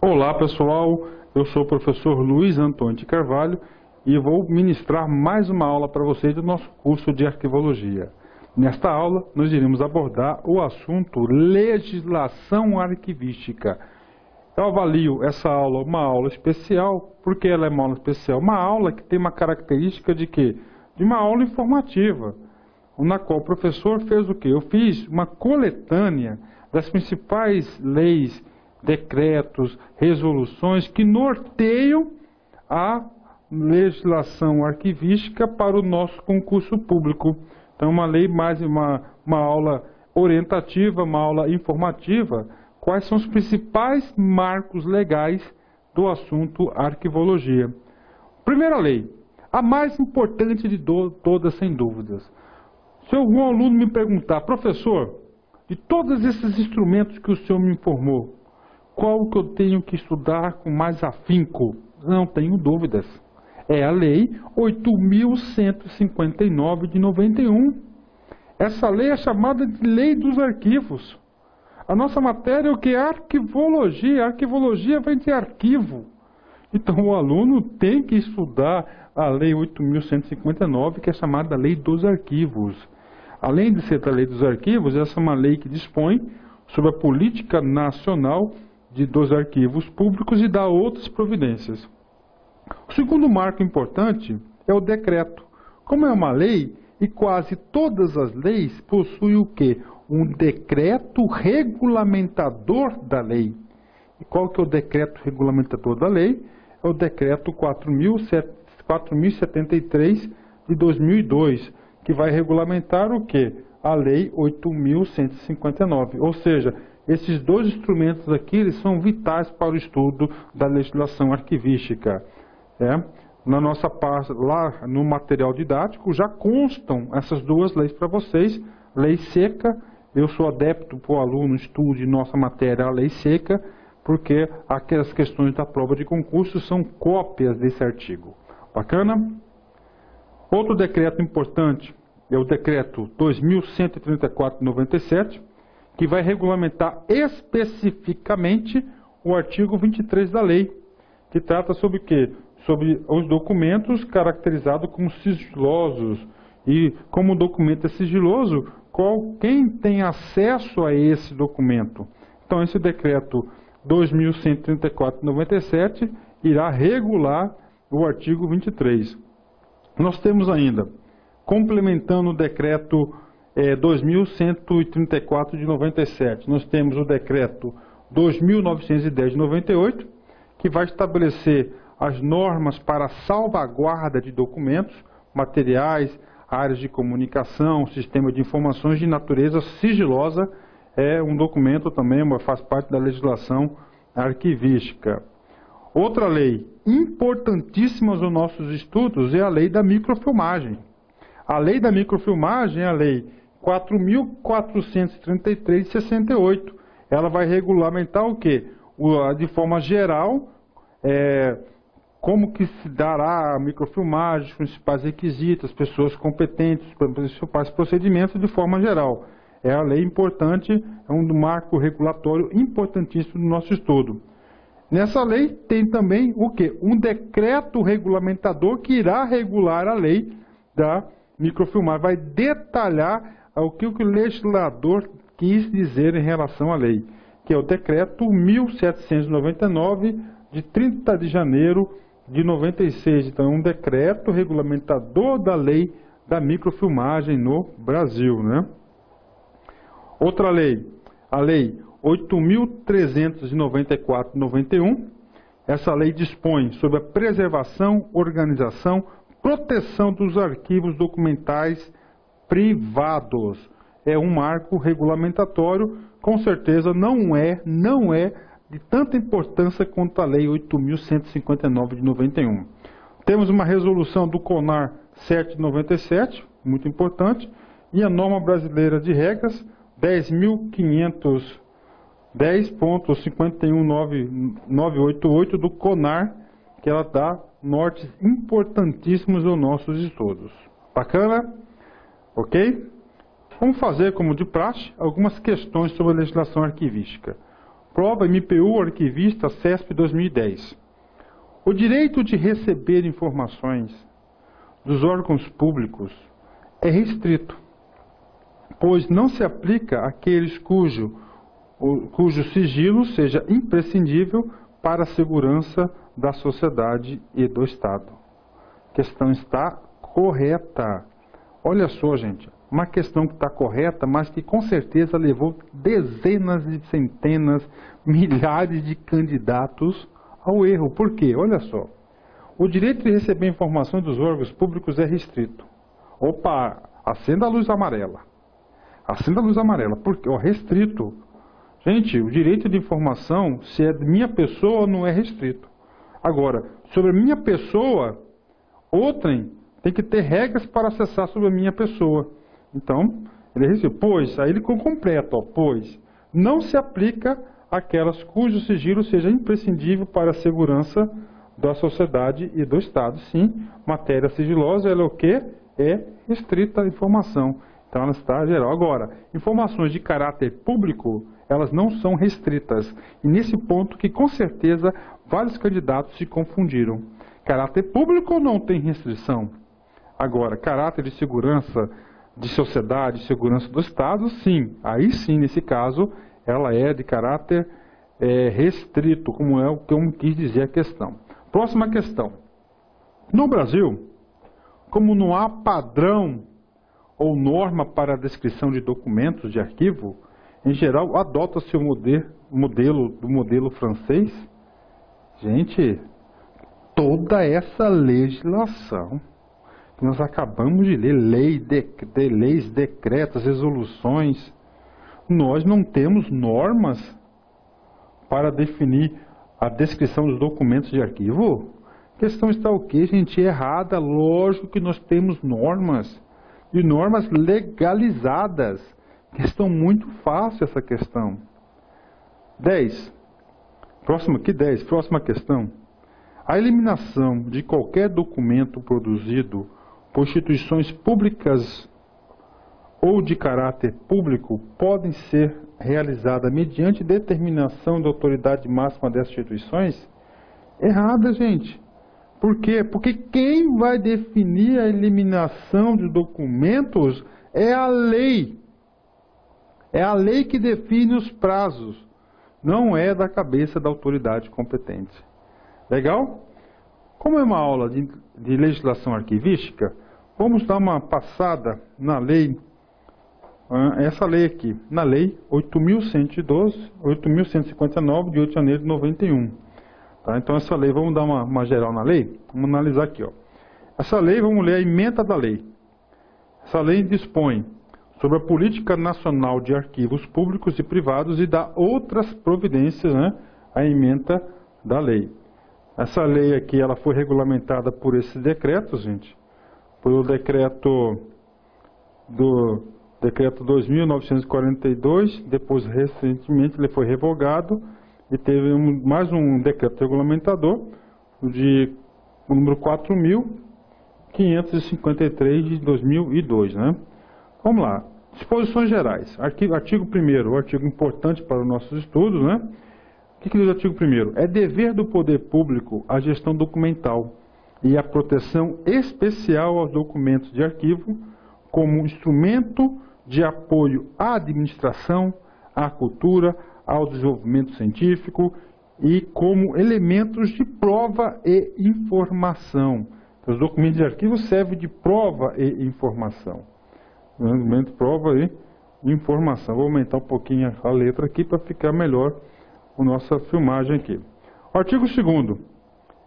Olá pessoal, eu sou o professor Luiz Antônio de Carvalho e vou ministrar mais uma aula para vocês do nosso curso de Arquivologia. Nesta aula nós iremos abordar o assunto legislação arquivística. Eu avalio essa aula uma aula especial, porque ela é uma aula especial, uma aula que tem uma característica de quê? De uma aula informativa, na qual o professor fez o quê? Eu fiz uma coletânea das principais leis, decretos, resoluções que norteiam a legislação arquivística para o nosso concurso público. Então, uma lei mais uma aula orientativa, uma aula informativa, quais são os principais marcos legais do assunto arquivologia. Primeira lei, a mais importante de todas, sem dúvidas. Se algum aluno me perguntar, professor, de todos esses instrumentos que o senhor me informou, qual que eu tenho que estudar com mais afinco? Não tenho dúvidas. É a Lei 8.159 de 91. Essa lei é chamada de Lei dos Arquivos. A nossa matéria é o que? Arquivologia. Arquivologia vem de arquivo. Então o aluno tem que estudar a Lei 8.159, que é chamada Lei dos Arquivos. Além de ser a Lei dos Arquivos, essa é uma lei que dispõe sobre a política nacional dos arquivos públicos e dá outras providências. O segundo marco importante é o decreto. Como é uma lei, e quase todas as leis possuem o quê? Um decreto regulamentador da lei. E qual que é o decreto regulamentador da lei? É o decreto 4.073 de 2002, que vai regulamentar o quê? A lei 8.159, ou seja, esses dois instrumentos aqui eles são vitais para o estudo da legislação arquivística. Na nossa parte, lá no material didático, já constam essas duas leis para vocês. Lei seca, eu sou adepto para o aluno estude nossa matéria a lei seca, porque aquelas questões da prova de concurso são cópias desse artigo. Bacana? Outro decreto importante é o decreto 2.134 de 97, que vai regulamentar especificamente o artigo 23 da lei, que trata sobre o quê? Sobre os documentos caracterizados como sigilosos. E como o documento é sigiloso, quem tem acesso a esse documento? Então, esse decreto 2.134 de 97 irá regular o artigo 23. Nós temos ainda, complementando o decreto 2.134 de 97, nós temos o decreto 2.910 de 98, que vai estabelecer as normas para a salvaguarda de documentos, materiais, áreas de comunicação, sistema de informações de natureza sigilosa, é um documento também, faz parte da legislação arquivística. Outra lei importantíssima nos nossos estudos é a lei da microfilmagem. A lei da microfilmagem é a lei 4.433 de 68. Ela vai regulamentar o quê? De forma geral, como que se dará a microfilmagem, os principais requisitos, pessoas competentes, os principais procedimentos de forma geral. É a lei importante, é um marco regulatório importantíssimo do nosso estudo. Nessa lei tem também o quê? Um decreto regulamentador que irá regular a lei da microfilmagem, vai detalhar o que o legislador quis dizer em relação à lei, que é o decreto 1799 de 30 de janeiro de 96. Então, é um decreto regulamentador da lei da microfilmagem no Brasil, né? Outra lei, a lei 8.394 de 91. Essa lei dispõe sobre a preservação, organização, proteção dos arquivos documentais privados. É um marco regulamentatório, com certeza não é de tanta importância quanto a Lei 8.159 de 91. Temos uma resolução do CONAR 7 de 97, muito importante, e a norma brasileira de regras 10.510.51988 do CONAR, que ela dá nortes importantíssimos aos nossos estudos. Bacana? Ok? Vamos fazer, como de praxe, algumas questões sobre a legislação arquivística. O Prova MPU Arquivista CESP 2010. O direito de receber informações dos órgãos públicos é restrito, pois não se aplica àqueles cujo sigilo seja imprescindível para a segurança da sociedade e do Estado. A questão está correta. Olha só, gente, uma questão que está correta, mas que com certeza levou dezenas de centenas, milhares de candidatos ao erro. Por quê? Olha só. O direito de receber informações dos órgãos públicos é restrito. Opa, acenda a luz amarela. Acenda a luz amarela. Porque, restrito. Gente, o direito de informação, se é de minha pessoa, não é restrito. Agora, sobre a minha pessoa, outrem tem que ter regras para acessar sobre a minha pessoa. Então, ele é restrito. Pois, aí ele completa, pois, não se aplica àquelas cujo sigilo seja imprescindível para a segurança da sociedade e do Estado. Sim, matéria sigilosa, ela é o quê? É restrita a informação. Então, ela está geral. Agora, informações de caráter público, elas não são restritas. E nesse ponto que, com certeza, vários candidatos se confundiram. Caráter público não tem restrição. Agora, caráter de segurança de sociedade, segurança do Estado, sim. Aí sim, nesse caso, ela é de caráter restrito, como é o que eu quis dizer a questão. Próxima questão. No Brasil, como não há padrão ou norma para a descrição de documentos de arquivo, em geral, adota-se o modelo francês. Gente, toda essa legislação que nós acabamos de ler, leis, decretos, resoluções, nós não temos normas para definir a descrição dos documentos de arquivo? A questão está o quê, gente? Errada. Lógico que nós temos normas, e normas legalizadas. Questão muito fácil essa questão. 10. Próxima questão. A eliminação de qualquer documento produzido por instituições públicas ou de caráter público podem ser realizada mediante determinação da autoridade máxima dessas instituições? Errada, gente. Por quê? Porque quem vai definir a eliminação de documentos é a lei. É a lei que define os prazos. Não é da cabeça da autoridade competente. Legal? Como é uma aula de legislação arquivística, vamos dar uma passada na lei, essa lei aqui, na lei 8.159, de 8 de janeiro de 91. Tá? Então essa lei, vamos dar uma geral na lei? Vamos analisar aqui. Essa lei, vamos ler a ementa da lei. Essa lei dispõe sobre a política nacional de arquivos públicos e privados e dá outras providências, a ementa da lei. Essa lei aqui, ela foi regulamentada por esses decretos, gente, por o decreto 2.942, depois recentemente ele foi revogado e teve mais um decreto regulamentador, o número 4.553 de 2002, Vamos lá. Disposições gerais. Artigo 1º, o artigo importante para os nossos estudos, O que diz o artigo 1º? É dever do poder público a gestão documental e a proteção especial aos documentos de arquivo como instrumento de apoio à administração, à cultura, ao desenvolvimento científico e como elementos de prova e informação. Então, os documentos de arquivo servem de prova e informação. Elemento de prova e informação. Vou aumentar um pouquinho a letra aqui para ficar melhor a nossa filmagem aqui. O artigo 2º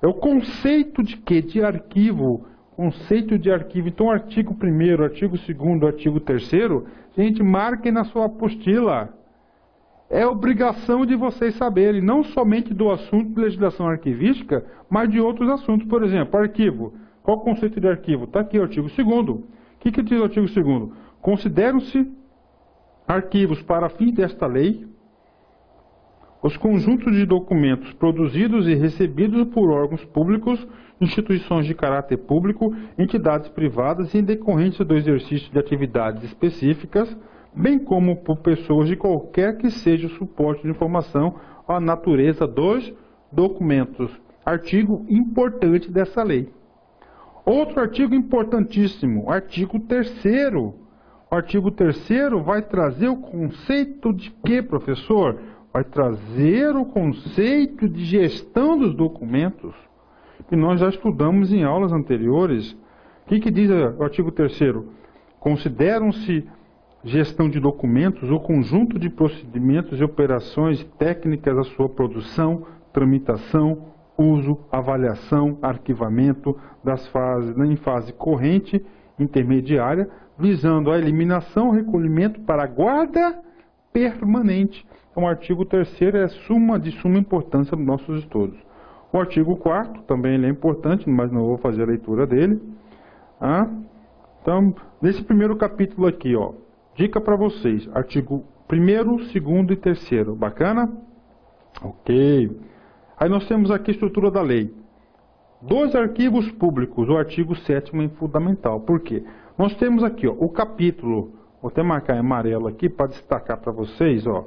é o conceito de quê? De arquivo. Conceito de arquivo. Então, o artigo 1º, artigo 2º, artigo 3º, gente, marquem na sua apostila. É obrigação de vocês saberem, não somente do assunto de legislação arquivística, mas de outros assuntos. Por exemplo, arquivo. Qual o conceito de arquivo? Está aqui o artigo 2º. O que diz o artigo 2º? Consideram-se arquivos para fins desta lei os conjuntos de documentos produzidos e recebidos por órgãos públicos, instituições de caráter público, entidades privadas em decorrência do exercício de atividades específicas, bem como por pessoas de qualquer que seja o suporte de informação a natureza dos documentos. Artigo importante dessa lei. Outro artigo importantíssimo, artigo 3º. O artigo 3º vai trazer o conceito de quê, professor? Vai trazer o conceito de gestão dos documentos, que nós já estudamos em aulas anteriores. O que diz o artigo 3º? Consideram-se gestão de documentos o conjunto de procedimentos e operações técnicas da sua produção, tramitação, uso, avaliação, arquivamento das fases em fase corrente, intermediária, visando a eliminação, recolhimento para a guarda permanente. Então, o artigo 3º é de suma importância nos nossos estudos. O artigo 4º também ele é importante, mas não vou fazer a leitura dele. Então, nesse primeiro capítulo aqui, ó, dica para vocês, artigo 1º, 2º e 3º, bacana? Ok. Aí nós temos aqui a estrutura da lei. Dos arquivos públicos, o artigo 7º é fundamental. Por quê? Nós temos aqui, ó, o capítulo, vou até marcar em amarelo aqui para destacar para vocês, ó.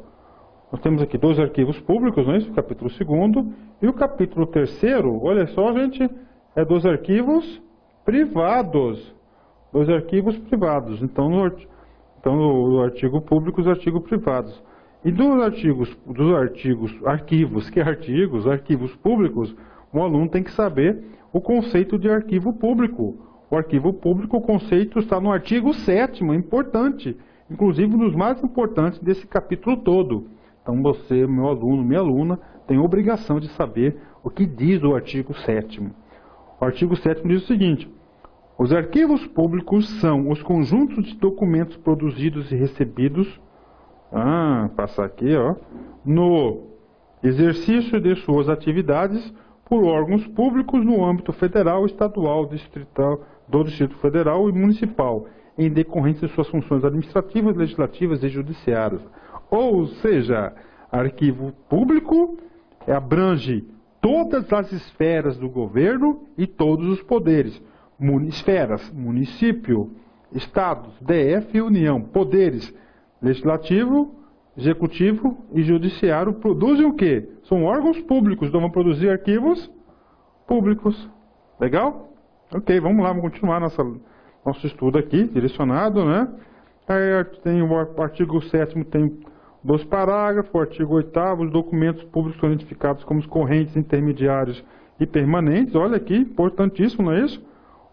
Nós temos aqui 2 arquivos públicos, não é isso? O capítulo 2º. E o capítulo 3º, olha só, gente, é dos arquivos privados. 2 arquivos privados. Então, no artigo público, os artigos privados. E arquivos públicos, o aluno tem que saber o conceito de arquivo público. O arquivo público, o conceito está no artigo 7º, é importante, inclusive um dos mais importantes desse capítulo todo. Então você, meu aluno, minha aluna, tem a obrigação de saber o que diz o artigo 7º. O artigo 7º diz o seguinte: os arquivos públicos são os conjuntos de documentos produzidos e recebidos, passar aqui, ó, no exercício de suas atividades por órgãos públicos no âmbito federal, estadual, distrital, do Distrito Federal e municipal, em decorrência de suas funções administrativas, legislativas e judiciárias. Ou seja, arquivo público abrange todas as esferas do governo e todos os poderes. Esferas, município, estados, DF e União. Poderes, legislativo, executivo e judiciário produzem o quê? São órgãos públicos, então vão produzir arquivos públicos. Legal? Ok, vamos lá, vamos continuar nosso estudo aqui, direcionado, né? Aí tem o artigo 7º, tem 2 parágrafos, o artigo 8º, os documentos públicos são identificados como os correntes, intermediários e permanentes. Olha aqui, importantíssimo, não é isso?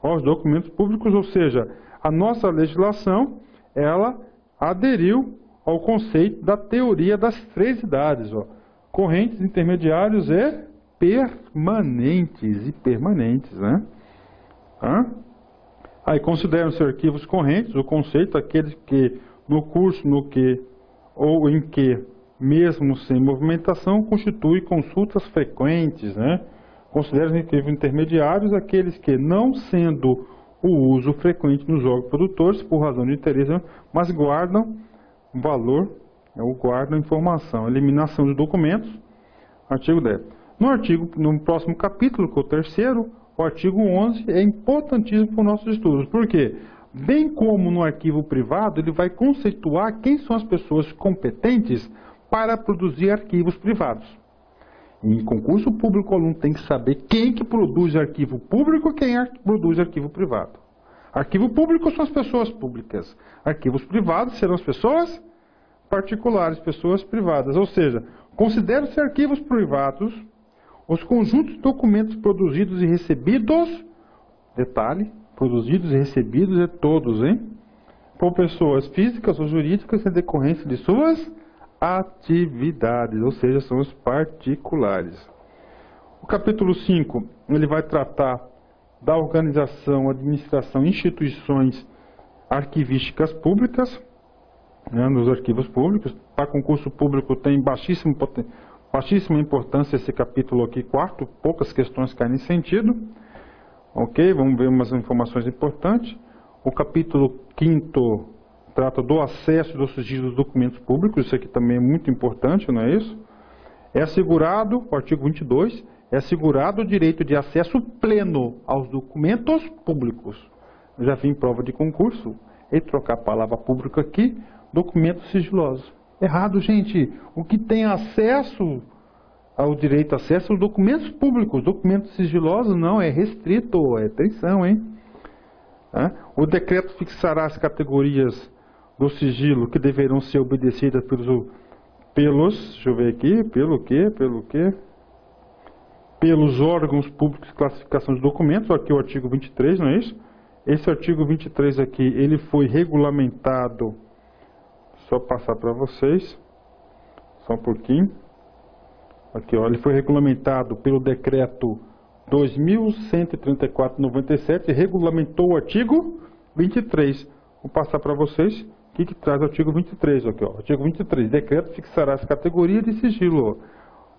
Ó, os documentos públicos, ou seja, a nossa legislação, ela aderiu ao conceito da teoria das 3 idades, ó. Correntes, intermediários e permanentes, né? Aí consideram-se arquivos correntes, o conceito, aqueles que no curso, no que ou em que, mesmo sem movimentação, constitui consultas frequentes, né? Consideram-se arquivos intermediários aqueles que, não sendo o uso frequente nos órgãos produtores, por razão de interesse, mas guardam valor, guardam informação. Eliminação de documentos, artigo 10. No próximo capítulo, que é o 3º, o artigo 11 é importantíssimo para os nossos estudos. Por quê? Bem como no arquivo privado, ele vai conceituar quem são as pessoas competentes para produzir arquivos privados. Em concurso público, o aluno tem que saber quem que produz arquivo público e quem produz arquivo privado. Arquivo público são as pessoas públicas. Arquivos privados serão as pessoas particulares, pessoas privadas. Ou seja, consideram-se arquivos privados os conjuntos de documentos produzidos e recebidos, detalhe, produzidos e recebidos é todos, hein? Por pessoas físicas ou jurídicas em decorrência de suas atividades, ou seja, são os particulares. O capítulo 5, ele vai tratar da organização, administração, instituições arquivísticas públicas, né, nos arquivos públicos. Para concurso público tem baixíssima importância esse capítulo aqui, 4, poucas questões caem nesse sentido. Ok, vamos ver umas informações importantes. O capítulo 5º trata do acesso e do sigilo dos documentos públicos, isso aqui também é muito importante, não é isso? É assegurado, o artigo 22, é assegurado o direito de acesso pleno aos documentos públicos. Eu já vi em prova de concurso, e trocar a palavra público aqui, documentos sigilosos. Errado, gente. O que tem acesso ao direito a acesso aos documentos públicos. Documentos sigilosos não, é restrito, atenção, hein? O decreto fixará as categorias do sigilo que deverão ser obedecidas pelos, deixa eu ver aqui, pelo quê? Pelos órgãos públicos de classificação de documentos, aqui o artigo 23, não é isso? Esse artigo 23 aqui, ele foi regulamentado, só passar para vocês, só um pouquinho. Aqui, ó, ele foi regulamentado pelo decreto 2134/97 e regulamentou o artigo 23. Vou passar para vocês o que traz o artigo 23. Aqui, ó, artigo 23. Decreto fixará as categorias de sigilo: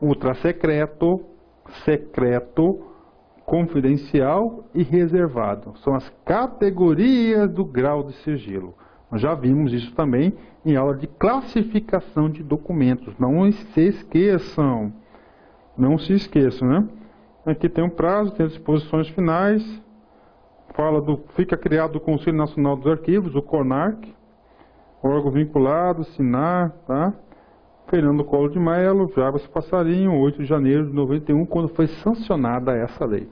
ultrasecreto, secreto, confidencial e reservado. São as categorias do grau de sigilo. Nós já vimos isso também em aula de classificação de documentos. Não se esqueçam. Não se esqueçam, né? Aqui tem um prazo, tem as disposições finais. Fica criado o Conselho Nacional dos Arquivos, o CONARC. Órgão vinculado, SINAR, tá? Fernando Collor de Mello, Jarbas Passarinho, 8 de janeiro de 91, quando foi sancionada essa lei.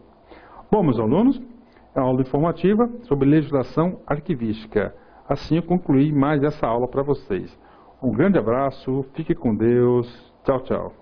Bom, meus alunos, é uma aula informativa sobre legislação arquivística. Assim eu concluí mais essa aula para vocês. Um grande abraço, fique com Deus, tchau, tchau.